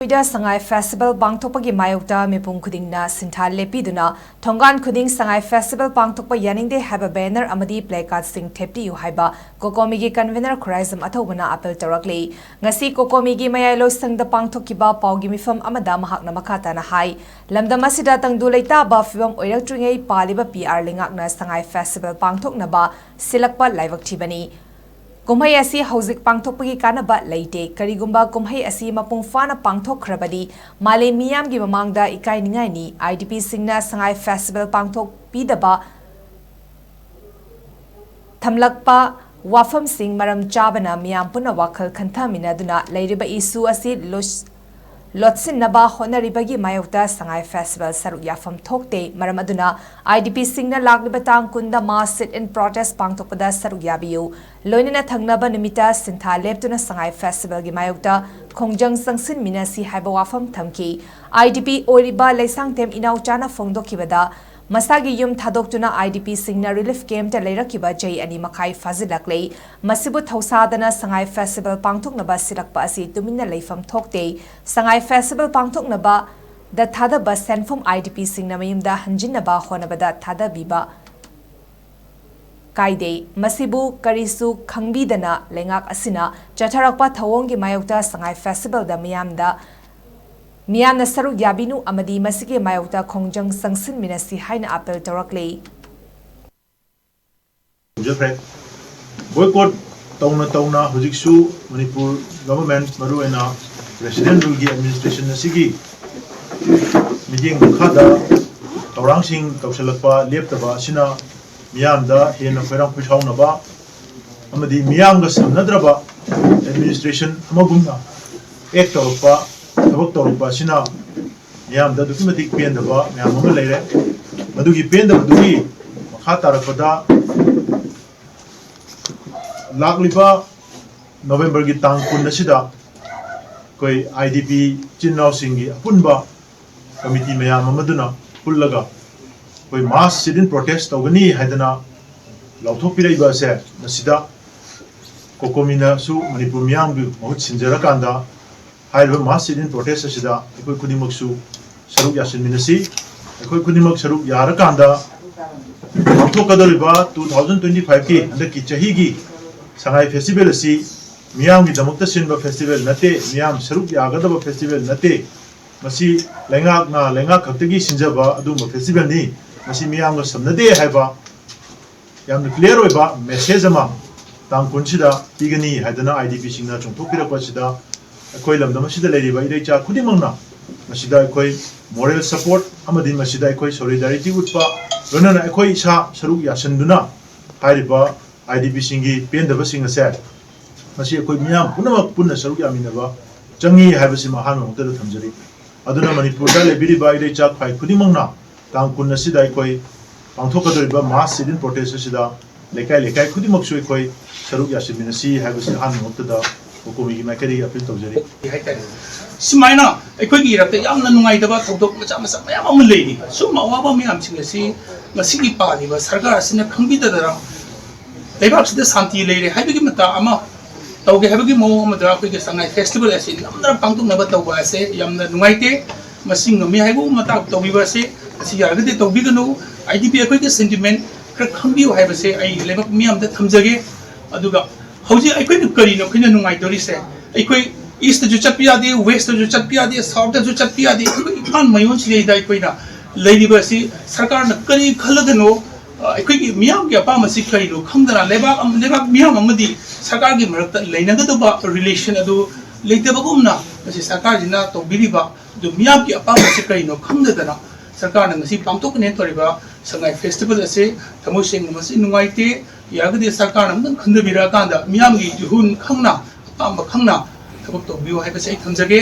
Pida Sangai Festival Pangthokpagi Mayokta Meepum Khuding na Sintha Lepptuna Thongan Khuding Sangai Festival Pangthokpa YANINGDE HAIBA banner AMADI PLYCARD THETPIYU HAIBA COCOMI gi CONVENOR KHURAIJAM ATHOIBA appeal TOURAKLI ngasi COCOMI gi mayalo sangda pangthokkiba paugi mifam amada mahakna makhata na hai lamdam asida tangdu leitaba fibam oiraktringei paliba PR lingakna Sangai Festival Pangthoknaba silakpa laibakthibani Kumhai asi hauzik pangthokpagi kanaba leite karigumba kumhai asi mapung fana pangthokhrabadi male miyam gi mamangda ikai ningai ni IDP singna Sangai Festival pangthok pidaba thamlakpa wafam sing maram chabana miyam puna wakhal khanthamina duna leiriba isu asi Lotsin naba honaribagi Mayokta Sangai Festival saruk yafam thokte maram aduna IDP singna Lakliba Tang kunda mass sit in protest pangthokpada saruk yabiyu loinina thangnaba nimita Sintha Lepptuna Sangai Festival gi Mayokta khongjang sangsin minasi haiba wafam thamki IDP oriba leisangtem inauchana phongdokhibada Masagi yum thadokuna IDP singna relief camp ta leirakiba jai ani makai fazilaklei masibu thausadana Sangai Festival pangthoknaba silakpa asi tumina leifam thokte Sangai Festival pangthoknaba da thada ba senfom IDP singna mayumda hanjinnaba honabada thada biba kaide masibu karisu khangbidana lengak asina chatharakpa thawongi Mayokta Sangai Festival da Miyamna saruk yabinu amadi masige Mayokta khongjang sangsin minasi haina appeal TOURAKLI. Boycott tauna hujiksu Manipur government maruena president rulgi administration nasigi mijing khada taurang sing tausalakpa leptaba sina miyamda hena ferang pithaugnaba amadi miyamga samnadraba administration amagumna ek tawpa tabak tawpa sina miyamda dukimatik pendaba miyam ama leire madugi pendaba dugi makha tarakpada Lakliba November gi tang kun sida koi IDP chinnaw singi apunba committee mayam amaduna pullaga koi mass sit-in protest tawgani haidana lauthopiraiba se nasida COCOMI na su Manipur miyam gi mahut sinjarakanda haiba mass sit-in protest sida ekoi khudimak su saruk yasin minasi ekoi khudimak saruk yarakanda pangthokadariba 2025 ki andaki chahi gi Sangai Festival asi miyam gi damakta sinba festival nate miyam saruk yagadaba festival nate masi lenga khaktagi sinjaba aduma festival ni masi miyam ga samnade haiba yamna clear oiba message ama tangkunsida pigani haidana IDP singna chongthokpirakpa sida akoi lamdam sida leiriba ireicha khudimangna masida akoi moral support amadi masida akoi solidarity utpa lonana akoi sa saruk yasanduna haiba IDP singi pendaba singa se masi akoi miyam punamak punna saruk yaminaba changi haibasi mahan mongtada thamjari aduna Manipur da lebiriba ireicha khai khudimangna tangkunna sida akoi pangthokadoriba mass sit-in protest sida lekai khudimak su akoi saruk yasinminasi haibasi han mongtada COCOMI gi maikari appeal tawjari Simaina akoi gi rakta yamna nungaidaba thokdok macha mayam ama leini sum awaba miyam singasi masigi paliba sarkar asina khangbidadara Leibak sida santi leire haibagi mata ama tauge haibagi mo amada akoi Sangai Festival ase namdra pangthoknaba tawba ase yamna nungaite masing mi haibu mata tawbiba ase asi yargade tawbiganu IDP akoi ge sentiment khra khangbiu haibase ai leibak miyam da thamjage aduga hauji akoi ni kari no khina nungai dori se akoi east ju chatpiya de west ju chatpiya de south ju chatpiya de ikan mayon si dai koi na leiriba si sarkar na kari khalagano ꯑꯩꯈꯣꯏꯒꯤ ꯃꯤꯌꯥꯝꯒꯤ ꯑꯄꯥꯝꯕꯁꯤ ꯀꯔꯤꯅꯣ ꯈꯪꯗꯅ ꯂꯩꯕꯥꯛ ꯃꯤꯌꯥꯝ ꯑꯃꯗꯤ ꯁꯔꯀꯥꯔꯒꯤ ꯃꯔꯛꯇ ꯂꯩꯅꯒꯗꯕ relation ꯑꯗꯨ ꯂꯩꯇꯕꯒꯨꯝꯅ ꯃꯁꯤ ꯁꯔꯀꯥꯔꯁꯤꯅ ꯇꯧꯕꯤꯔꯤꯕ ꯑꯗꯨ ꯃꯤꯌꯥꯝꯒꯤ ꯑꯄꯥꯝꯕꯁꯤ ꯀꯔꯤꯅꯣ ꯈꯪꯗꯗꯅ ꯁꯔꯀꯥꯔꯅ ꯉꯁꯤ ꯄꯥꯡꯊꯣꯛꯀꯅꯦ ꯇꯧꯔꯤꯕ ꯁꯉꯥꯏ ꯐꯦꯁꯇꯤꯚꯦꯜ ꯑꯁꯤ ꯊꯃꯣꯏ ꯁꯦꯡꯅ ꯃꯁꯤ ꯅꯨꯡꯉꯥꯏꯇꯦ ꯌꯥꯔꯒꯗꯤ ꯁꯔꯀꯥꯔꯅ ꯑꯃꯨꯛꯇꯪ ꯈꯟꯊꯕꯤꯔꯛꯑꯀꯥꯟꯗ ꯃꯤꯌꯥꯝꯒꯤ ꯏꯍꯨꯟ ꯈꯪꯅ ꯑꯄꯥꯝꯕ ꯈꯪꯅ ꯊꯕꯛ ꯇꯧꯕꯤꯌꯨ ꯍꯥꯏꯕꯁꯤ ꯑꯩ ꯊꯝꯖꯒꯦ